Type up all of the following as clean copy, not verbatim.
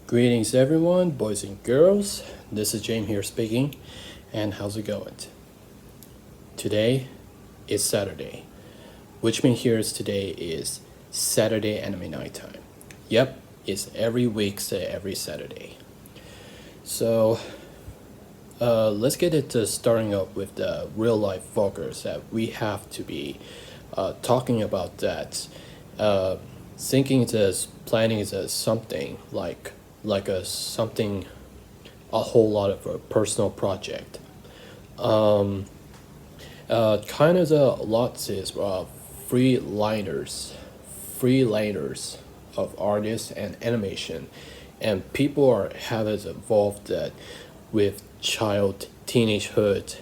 Greetings, everyone, boys and girls. This is James here speaking, and how's it going? Today is Saturday, which means today is Saturday anime night time. Yep, it's every week, so every Saturday. So, let's get it starting up with the real life focus that we have to be talking about that. Thinking it as planning is as something like a something a whole lot of a personal project. Kind of the lots is freeliners, freeliners of artists and animation, and people are have it evolved that with child teenagehood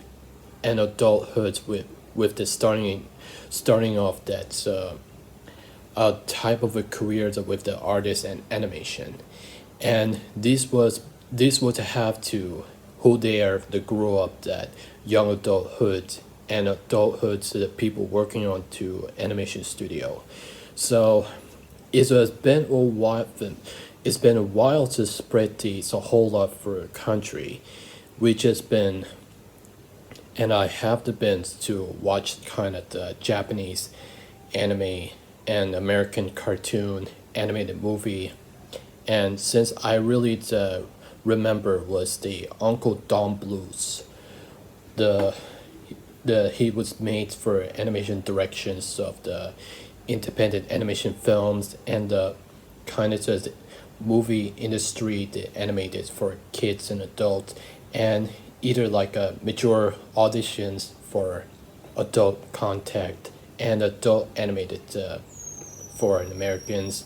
and adulthood with the starting off that's a type of a career with the artist and animation, and this was to have to who they are to grow up that young adulthood and adulthood to the people working on to animation studio. So it has been a while. It's been a while to spread these a whole lot for a country, which has been, and I have the been to watch kind of the Japanese anime and American cartoon animated movie, and since I really remember was the Uncle Don Blues, the he was made for animation directions of the independent animation films and the kind of just movie industry the animated for kids and adults, and either like a mature auditions for adult contact and adult animated for Americans.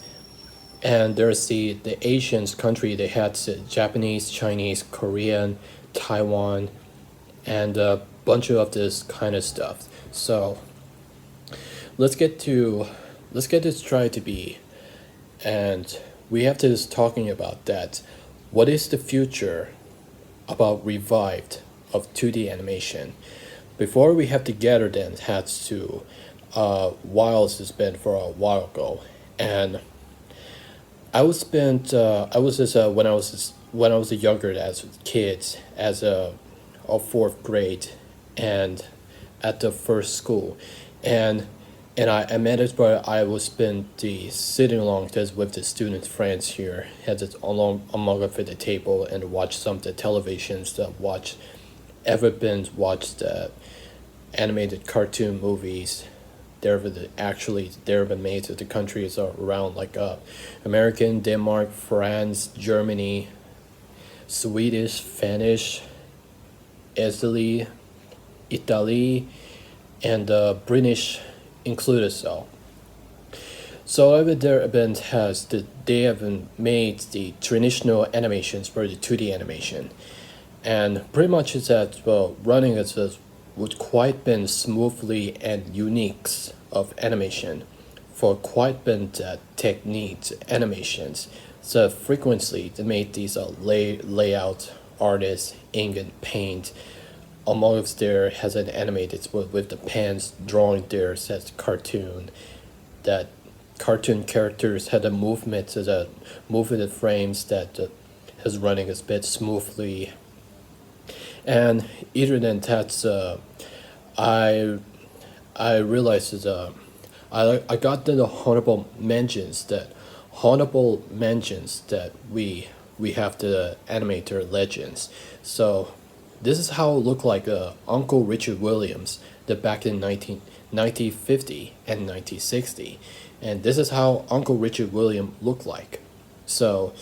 And there's the Asians country. They had Japanese, Chinese, Korean, Taiwan, and a bunch of this kind of stuff. So let's get to let's get this try to be, and we have to just talking about that. What is the future about revived of 2D animation? Before we have to gather then had to while it's been for a while ago, and I was just when I was younger as a kid as a fourth grade, and at the first school, and I met it where I was been the sitting along just with the student friends here, had it along among us at the table and watch some of the televisions that watched the animated cartoon movies. There been made to the countries around like American, Denmark, France, Germany, Swedish, Finnish, Italy, and British included. So over there event has they have been made the traditional animations for the 2D animation, and pretty much it's that running as would quite been smoothly and uniques of animation for quite been techniques animations. So frequently they made these layout artists ink and paint amongst there has an animated with the pens drawing there says cartoon, that cartoon characters had a movement as a movement frames that is running a bit smoothly. And either than that's I I realized is I got the honorable mentions that we have the animator legends. So this is how it looked like Uncle Richard Williams the back in 1950 and 1960, and this is how Uncle Richard Williams looked like. So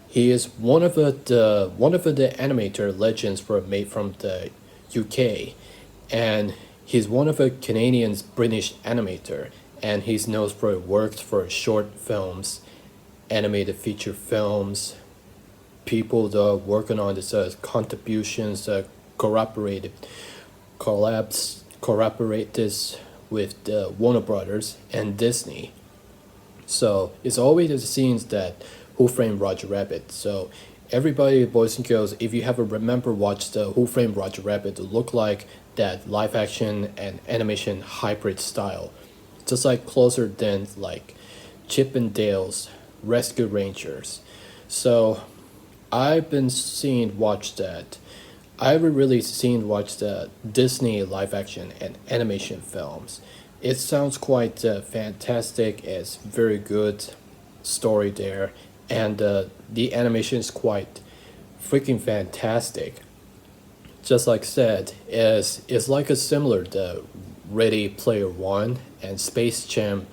he is one of the animator legends were made from the UK, and he's one of a Canadian British animator, and he's known for worked for short films, animated feature films. People that are working on this contributions collaborated collaborate this with the Warner Brothers and Disney. So it's always the scenes that Who Framed Roger Rabbit. So everybody, boys and girls, if you have a remember watch the Who Framed Roger Rabbit, to look like that live action and animation hybrid style, just like closer than like Chip and Dale's Rescue Rangers. So I've been seeing watch that. I've really seen watch the Disney live action and animation films. It sounds quite fantastic. It's very good story there, and the animation is quite freaking fantastic. Just like said, is like a similar the Ready Player One and Space Jam,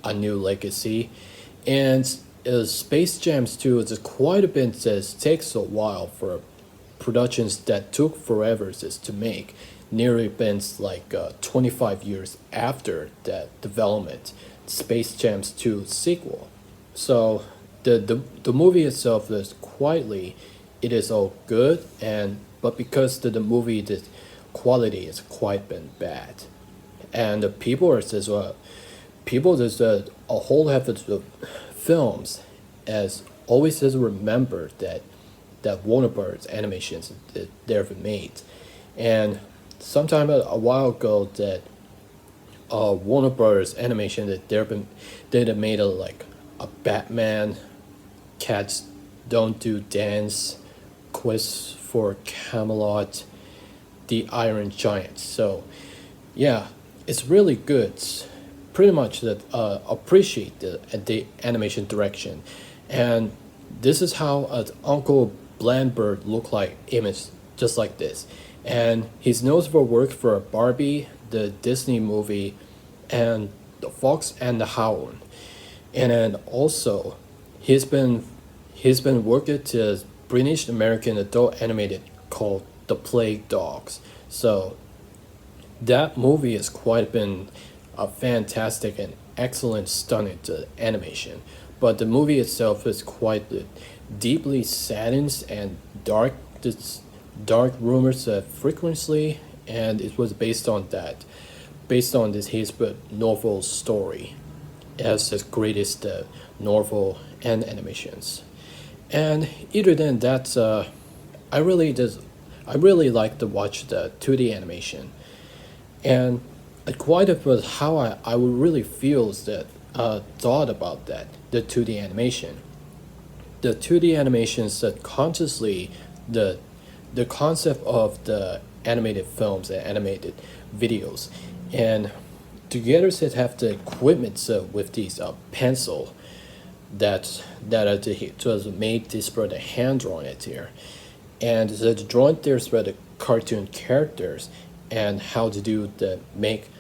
A New Legacy, and Space Jams 2 is quite a bit. Takes a while for productions that took forever just to make. Nearly been like 25 years after that development, Space Jams 2 sequel. So the movie itself is quietly, it is all good, and but because the movie the quality is quite been bad, and the people are just people just a whole half of the films as always just remember that Warner Bros. Animations that they've made, and sometime a while ago that Warner Bros. Animation that they have made a like a Batman, Cats Don't Do Dance, Quest for Camelot, The Iron Giant. So yeah, it's really good. Pretty much that appreciate the animation direction, and this is how Uncle Blandbird looked like image just like this, and he's known for work for Barbie, the Disney movie, and the Fox and the Hound, and then also he's been working to British American adult animated called The Plague Dogs. So that movie has quite been a fantastic and excellent stunning to animation, but the movie itself is quite deeply saddened and dark. This dark rumors frequently, and it was based on this his novel story as the greatest novel and animations. And either than that, I really just I really like to watch the 2D animation, and quite of was how I would really feel that thought about that the 2D animation. The 2D animations that consciously the the concept of the animated films and animated videos, and together that have the equipment with these pencil that was made this for the hand drawing it here, and the drawing there's for the cartoon characters and how to do the make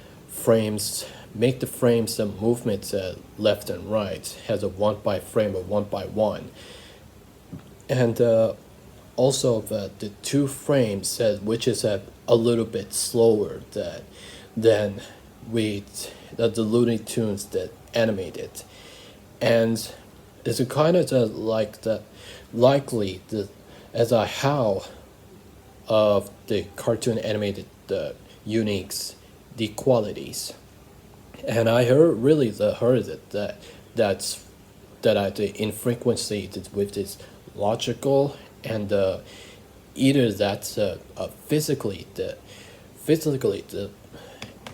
the frames the movements left and right has a one by frame or one by one, and also the two frames which is a little bit slower than with the Looney Tunes that animated, and it's a kind of like the likely the as a how of the cartoon animated the uniques the qualities, and I heard that's that I the infrequency that with this logical and either that's physically the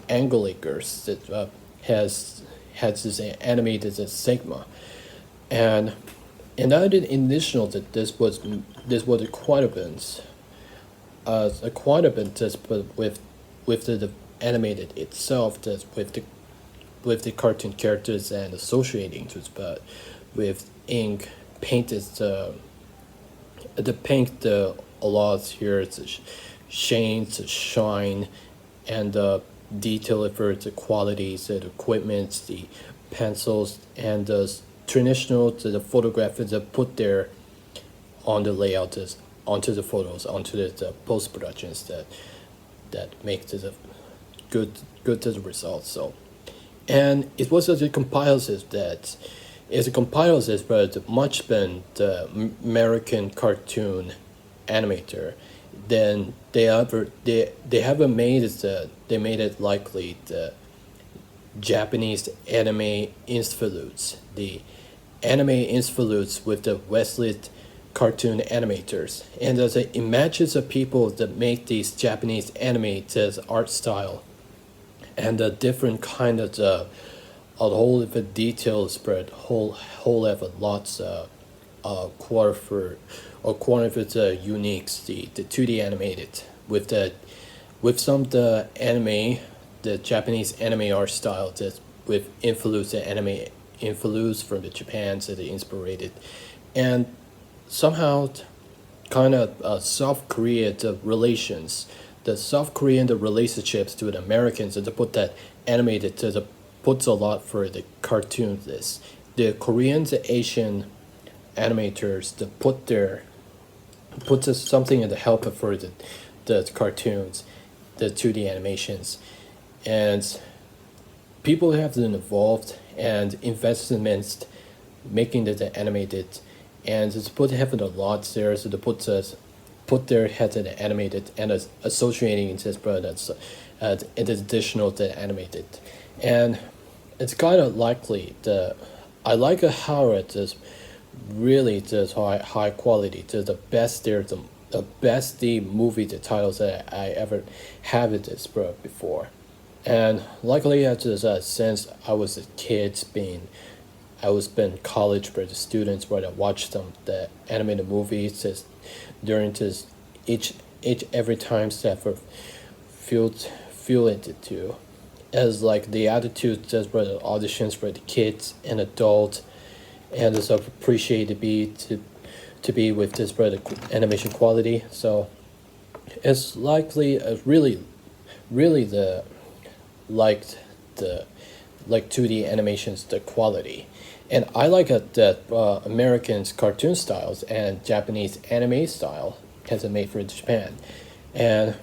Anglicers that has this animated as sigma, and I did initial that this was quite a bit just but with the animated itself that with the cartoon characters and associating to it, but with ink painted the paint a lot here it's shades shine, and the detail for the qualities the equipment the pencils and the traditional the photographers that put there on the layout is onto the photos onto the post productions that makes it a good to the results. So and it was as a compiles is that is a compiles is but much been the American cartoon animator, then they haven't made it they made it likely the Japanese anime institutes, the anime institutes with the Westlit cartoon animators, and as it imagines the people that make these Japanese animators art style, and a different kind of a whole of a detail spread whole of a lots quarter for or quarter of its uniques, the 2D animated with the with some of the anime, the Japanese anime art style that with influence the anime influence from the Japan that they inspired, and somehow kind of South Korea the relations, the South Korean the relationships to the Americans, and to put that animated to the puts a lot for the cartoons. This the Koreans, the Asian animators to put their puts us something in the help for the cartoons, the 2D animations, and people have been involved and investments making it animated, and it's put having a lot there, so to put us put their head in the animated and associating this products as an additional to animated, and it's kind of likely the I like how it is really just high quality to the best there the best the movie the titles that I ever have it this before, and luckily since I was a kid being I was been college for the students where I watched them the animated movies just during this each every time that for feel it too as like the attitude just for the auditions for the kids and adults, and it's appreciate to be with this brother animation quality. So it's likely really the liked the like 2D animations the quality, and I like that Americans cartoon styles and Japanese anime style has been made for Japan, and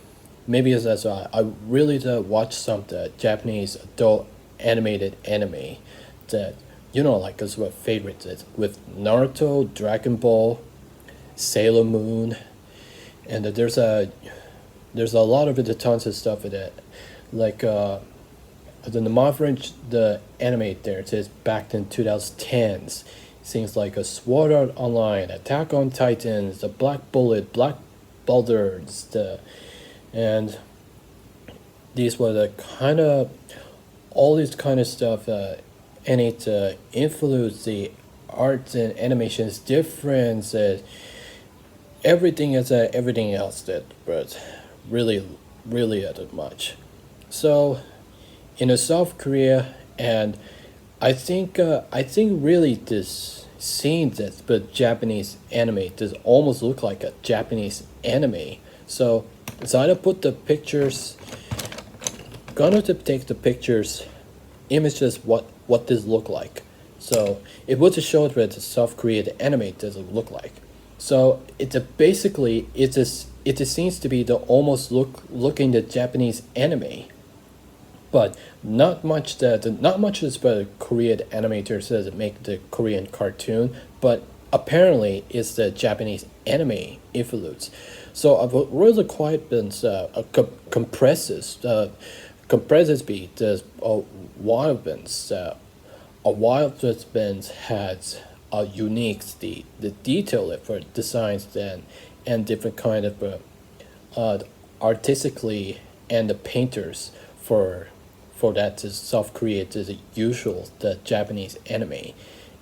maybe as I really watch some the Japanese adult animated anime that like as what favorite is with Naruto, Dragon Ball, Sailor Moon, and there's a lot of it, tons of stuff with it, like the modern the anime there it is back in 2010s. Things like a Sword Art Online, Attack on Titans, the Black Bullet, Black Builders, and these were the kind of all this kind of stuff, and it influenced the art and animations difference. Everything is everything else that, but really that much. So in South Korea, and I think really this scene that but Japanese anime does almost look like a Japanese anime. So I to put the pictures, gonna to take the pictures, images what this look like. So it would to show it what the South Korea the anime does it look like. So it's basically it seems to be the almost looking the Japanese anime, but not much is what Korean animator says that make the Korean cartoon, but apparently it's the Japanese anime influence. So I've really quite been compresses beat a while been a while that's been has a unique the detail for designs then and different kind of artistically and the painters for that is South Korea is the usual the Japanese anime,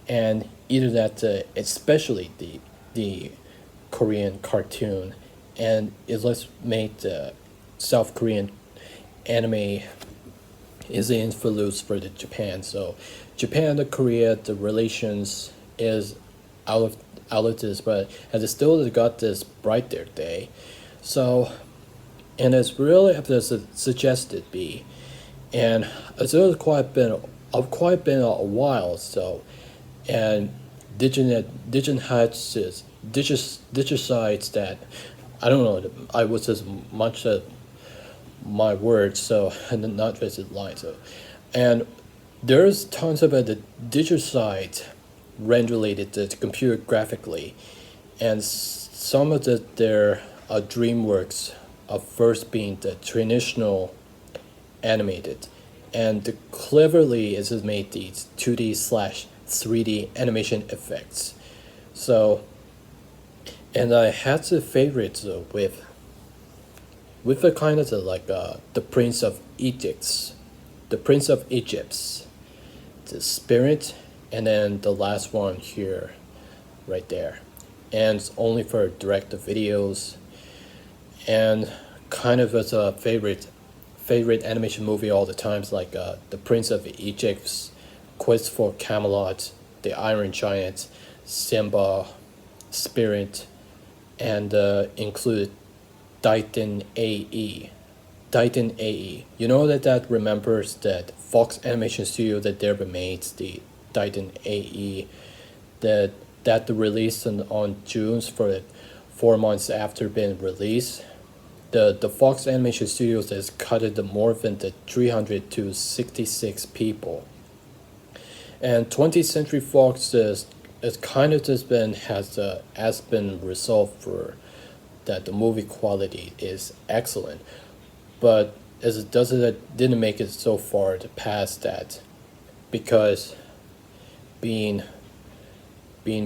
and either that especially the Korean cartoon, and it let's make the South Korean anime is the influence for the Japan. So Japan and Korea the relations is out of this, but has it still got this brighter day. So and it's really have this suggested be, and it's really quite been a while. So and digicides that I don't know. I was as much as my words, so and not just line. So and there's tons of the digicide related to computer graphically, and some of their DreamWorks of first being the traditional animated, and the cleverly is made these 2D slash 3D animation effects. So and I had the favorites with the kind of like the Prince of Egypt, the Spirit, and then the last one here right there, and it's only for direct videos, and kind of as a favorite animation movie all the times, like The Prince of Egypt's Quest for Camelot, The Iron Giant, Simba, Spirit, and include Titan AE. Titan AE. You know that remembers that Fox Animation Studio that never made the Titan AE, that the release on June for 4 months after being released. The Fox Animation Studios has cut it more than the 300 to 66 people. And 20th Century Fox is kind of just been has been resolved for that the movie quality is excellent, but as it doesn't it didn't make it so far to pass that, because being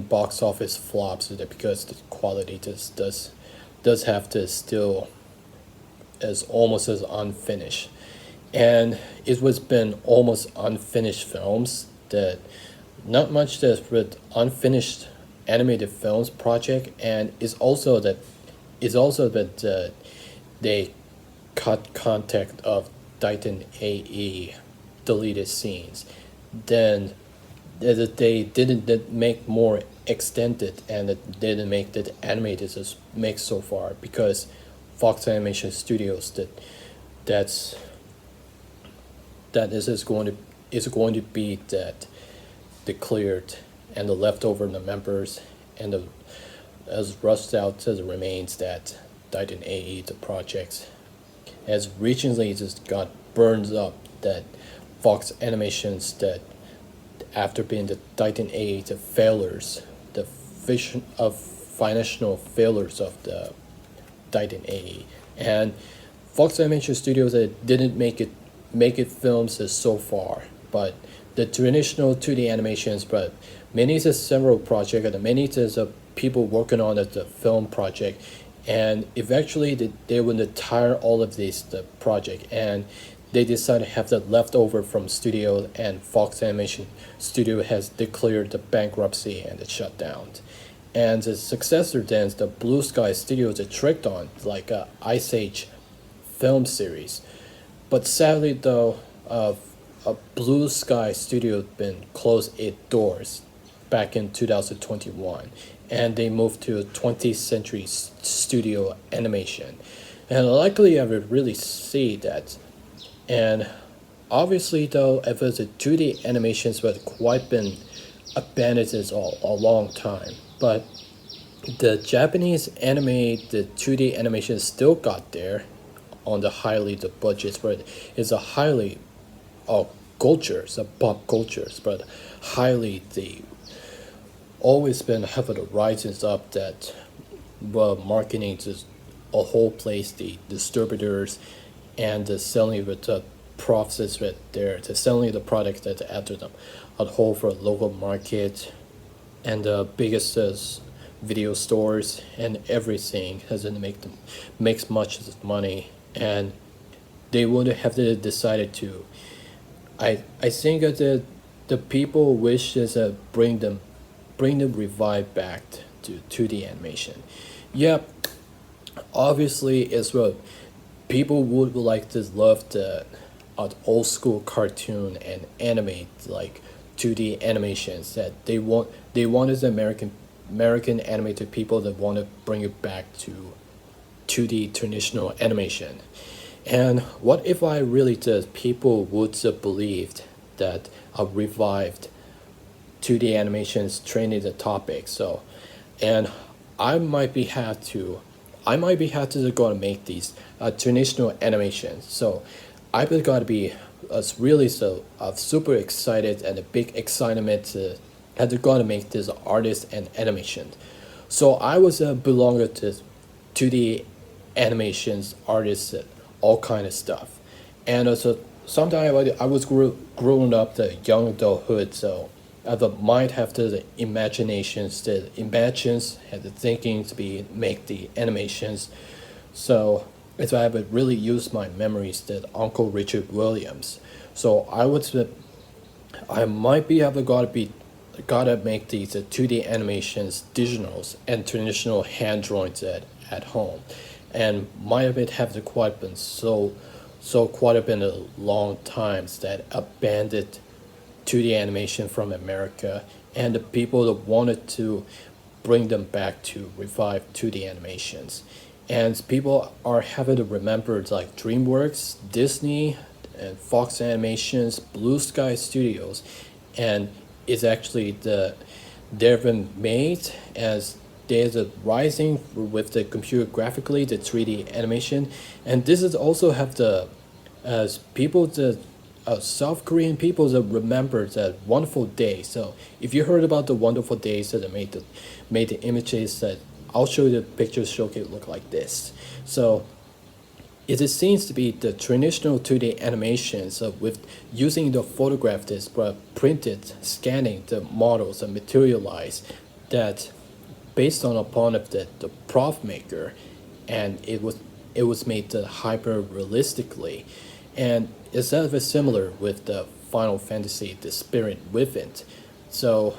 box office flops, because the quality just does have to still as almost as unfinished, and it was been almost unfinished films that not much that with unfinished animated films project, and it's also that they cut contact of Titan AE deleted scenes, then that they didn't make more extended, and it didn't make that animated as make so far, because Fox Animation Studios that's is going to be that declared, and the leftover the members, and the as rushed out to the remains that Titan AE the projects as recently just got burned up, that Fox Animations that after being the Titan AE the failures, the vision of financial failures of the Titan AE, and Fox Animation Studios that didn't make it films as so far, but the traditional 2D animations, but many is several projects, and many is people working on the film project, and eventually they would tire all of the project, and they decided to have the leftover from studio, and Fox Animation Studio has declared the bankruptcy and the shutdown. And the successor then is the Blue Sky Studios that tricked on like a Ice Age film series. But sadly though, a Blue Sky Studio been closed its doors back in 2021, and they moved to 20th Century Studio Animation. And likely I would really see that. And obviously though, if it's a 2D animations but quite been abandoned a long time. But the Japanese anime, the 2D animation still got there on the highly the budgets, but it's a highly cultures, a pop cultures, but highly the always been having the rises up that marketing just a whole place, the distributors, and the selling with the profits right there, the selling the products that after them a whole for local market, and the biggest video stores and everything has to make them makes much money, and they would have to decided to. I think that the people wish is bring them revive back to 2D animation. Yep, obviously as well, people would like to love the old school cartoon and animate like 2D animations, that they wanted the American animated people that want to bring it back to 2D traditional animation. And what if I really did people would have believed that a revived 2D animations training the topic. So, and I might be had to go and make these traditional animations. So I've got to be really so super excited and a big excitement to had to go to make this artist and animation. So I was a belonger to 2D animations artists, all kind of stuff, and also sometimes I was growing up the young adulthood, so I might have the imaginations, the imagines, and the thinking to be make the animations. So if I would really use my memories that Uncle Richard Williams. So I might be able to be gotta make these 2D animations digitals and traditional hand drawings at home, and might have it have quite been quite have been a long times that abandoned 2D animation from America, and the people that wanted to bring them back to revive 2D animations. And people are having to remember like DreamWorks, Disney, and Fox Animations, Blue Sky Studios, and it's actually they've been made as there's a rising with the computer graphically the 3D animation, and this is also have the as people the South Korean people that remember that wonderful day. So if you heard about the wonderful days that made the images that I'll show you the pictures show it look like this. So it seems to be the traditional 2D animations with using the photograph that's printed, scanning the models and materialize that based on upon of the prop maker, and it was made hyper realistically, and it's sort of similar with the Final Fantasy, the spirit within. So,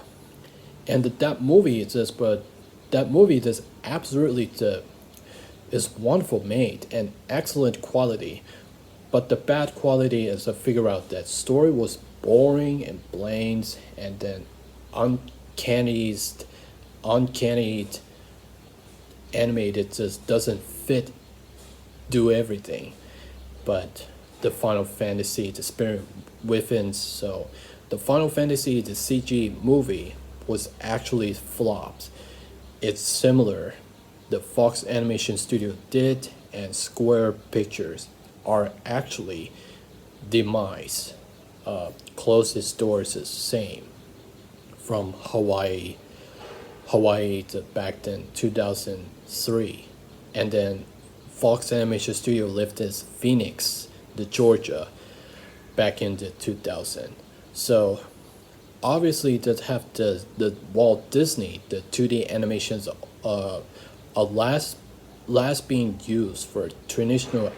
and that movie is just but that movie is absolutely the is wonderful made and excellent quality, but the bad quality is to figure out that story was boring and bland, and then uncanny uncanny animated just doesn't fit do everything. But the Final Fantasy, the spirit within, so the Final Fantasy, the CG movie was actually flopped. It's similar. The Fox Animation Studio did and Square Pictures are actually demise. Closed its doors the same from Hawaii to back then 2003, and then Fox Animation Studio lived as Phoenix, the Georgia, back in the 2000. So obviously that have the Walt Disney the 2D animations last being used for traditional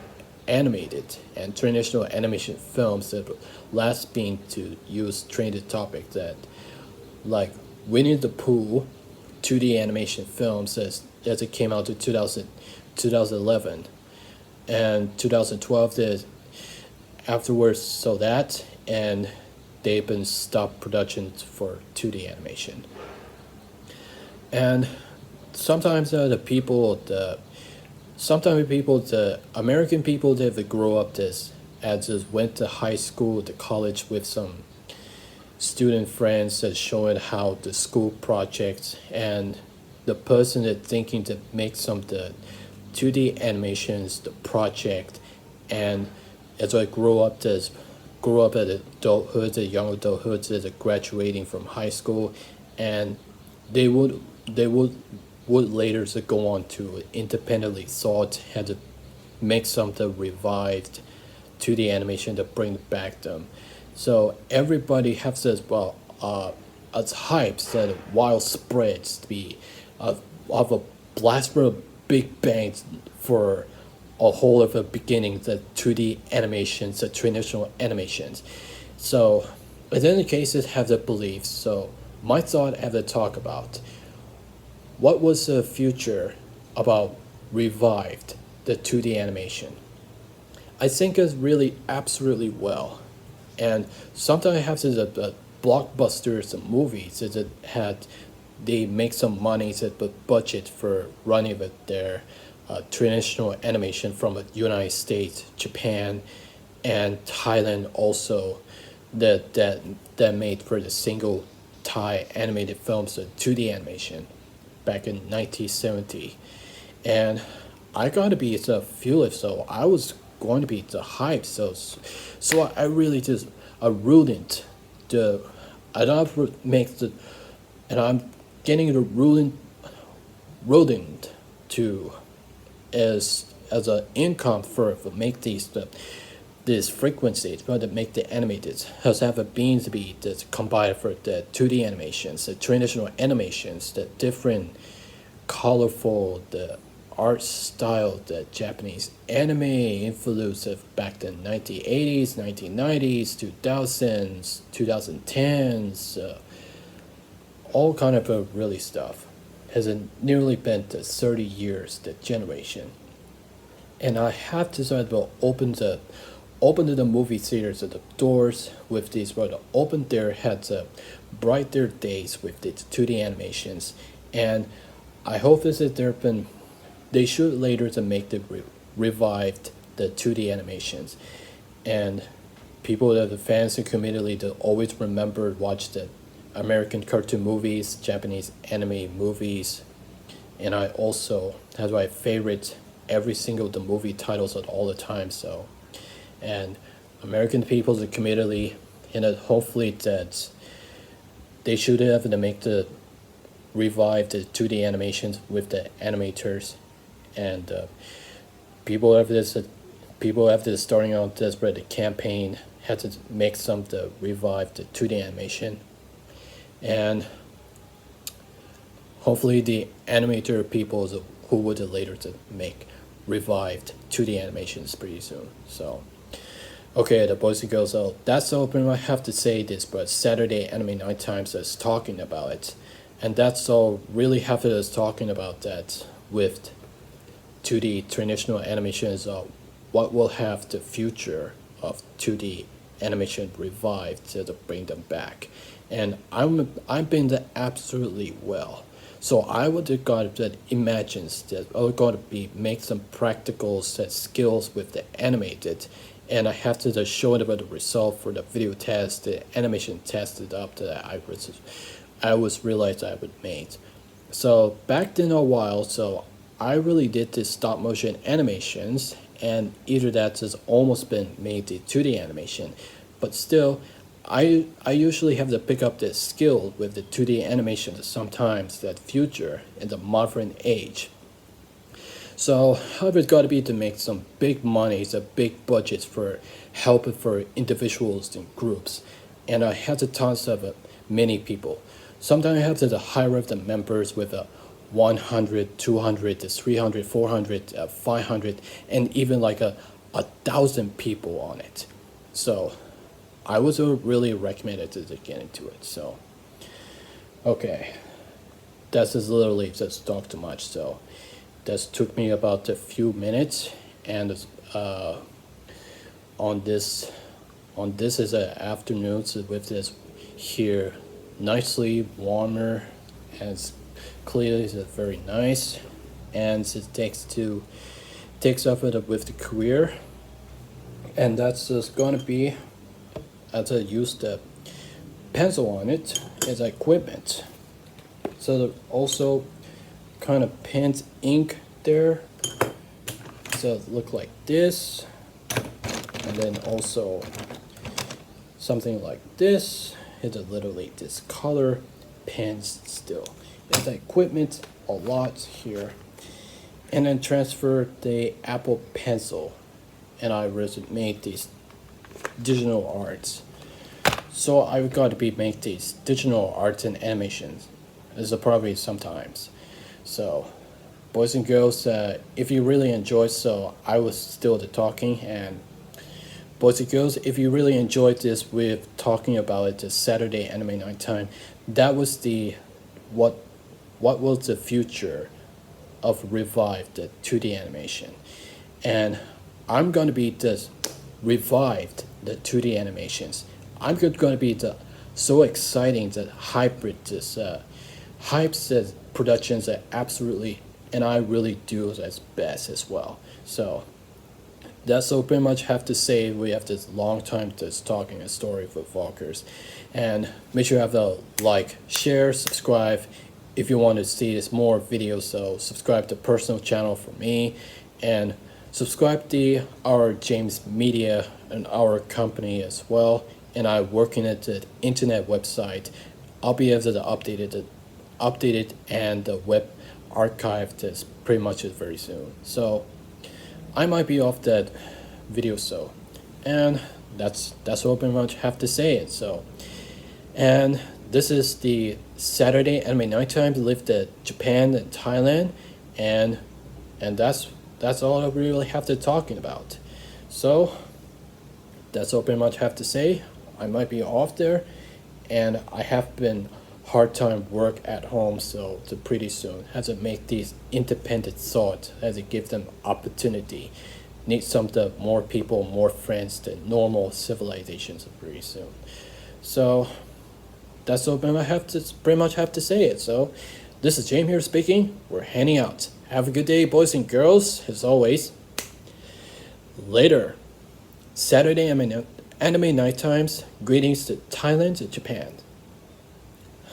animated and traditional animation films that last being to use trended topic that like Winnie the Pooh 2D animation films as it came out to 2011, and 2012 the afterwards so that, and they've been stopped production for 2D animation. And sometimes the American people that grow up this as just went to high school to college with some student friends that showing how the school projects, and the person that thinking to make some the 2D animations the project, and as I grow up at adulthood, the young adulthood, as a graduating from high school, and they would later to go on to independently thought had to make something revived 2D animation to bring back them. So everybody has this as hypes that wild spreads to be of a blast from a big bang for a whole of the beginning the 2D animations, the traditional animations. So in any cases have the beliefs. So my thought have to talk about what was the future about revived the 2D animation. I think it's really absolutely well, and sometimes I have the blockbusters and movies that had they make some money but budget for running with their traditional animation from the United States, Japan, and Thailand also that made for the single Thai animated films, the 2D animation back in 1970. And I got to be the fearless, so I was going to be the hype. So I really just a rooted the I don't make the and I'm getting the rodent to as an income for make these frequencies, but to make the animated has have a being to be that's combined for the 2D animations, the traditional animations, the different colorful the art style, the Japanese anime influence of back then 1980s, 1990s, 2000s, 2010s. all kind of really stuff. Has nearly been 30 years the generation, and I have decided to open the movie theaters at the doors with these, but open their heads up, bright their days with the 2D animations, and I hope this is there been they should later to make the revived the 2D animations, and people that the fans and community that always remember watch the American cartoon movies, Japanese anime movies, and I also have my favorite every single the movie titles at all the time. So, and American people, the community, and hopefully that they should have to make the revive the 2D animations with the animators, and people after this people after starting out this the campaign had to make some to revive the 2D animation, and hopefully the animator people who would later to make revived 2D animations pretty soon. So okay, the boys and girls, so that's all I have to say this, but Saturday Anime Night Times is talking about it, and that's all really have to is talking about that with 2D traditional animations. What will have the future of 2D animation revived to bring them back, and I've been the absolutely well. So I would got that imagines that I would got to be make some practical set skills with the animated, and I have to just show it about the result for the video test, the animation tested up that I was realized I would made. So back then a while, so I really did this stop motion animations, and either that has almost been made the 2D animation, but still I usually have to pick up this skill with the 2D animation sometimes that future in the modern age. So I've got to be to make some big monies, a big budgets for help for individuals and groups, and I have to tons of many people. Sometimes I have to hire the members with a 100, 200, 300, 400, 500, and even like a 1,000 people on it. So I was really recommended to get into it. So okay, that's just literally just talk too much. So that took me about a few minutes, and on this is an afternoon, so with this here nicely warmer, and it's clearly it's very nice, and it takes off it with the career, and that's just gonna be as I use the pencil on it as equipment. So also kind of paint ink there, so it look like this, and then also something like this. It's literally this color pens still. It's the equipment a lot here, and then transfer the Apple Pencil, and I made these digital arts. So I've got to be make these digital arts and animations as a probably sometimes. So boys and girls, if you really enjoyed, so I was still the talking, and boys and girls, if you really enjoyed this with talking about it, the Saturday Anime Night Time, that was the what was the future of revived the 2D animation, and I'm gonna be just revived the 2D animations. I'm going to be so exciting that hybrid this hypes the productions that absolutely, and I really do as best as well. So that's all pretty much have to say. We have this long time just talking a story for Walkers, and make sure you have the like, share, subscribe if you want to see this more videos. So subscribe to personal channel for me, and subscribe to our James Media and our company as well. And I working at the internet website. I'll be able to update it, and the web archive this pretty much very soon. So I might be off that video, so, and that's all pretty much have to say it. So, and this is the Saturday Anime Night Time to live the Japan and Thailand, and that's all I really have to talking about. So that's all pretty much have to say. I might be off there, and I have been hard time work at home, so to pretty soon has to make these independent thought as it gives them opportunity. Need some the more people, more friends than normal civilizations pretty soon. So that's all I have to pretty much have to say it. So this is James here speaking. We're heading out. Have a good day, boys and girls. As always, later. Saturday anime night times. Greetings to Thailand and Japan.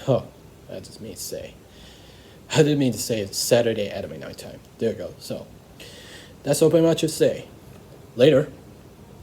Huh, that just means to say. I didn't mean to say it's Saturday anime night time. There you go. So that's all pretty much to say. Later.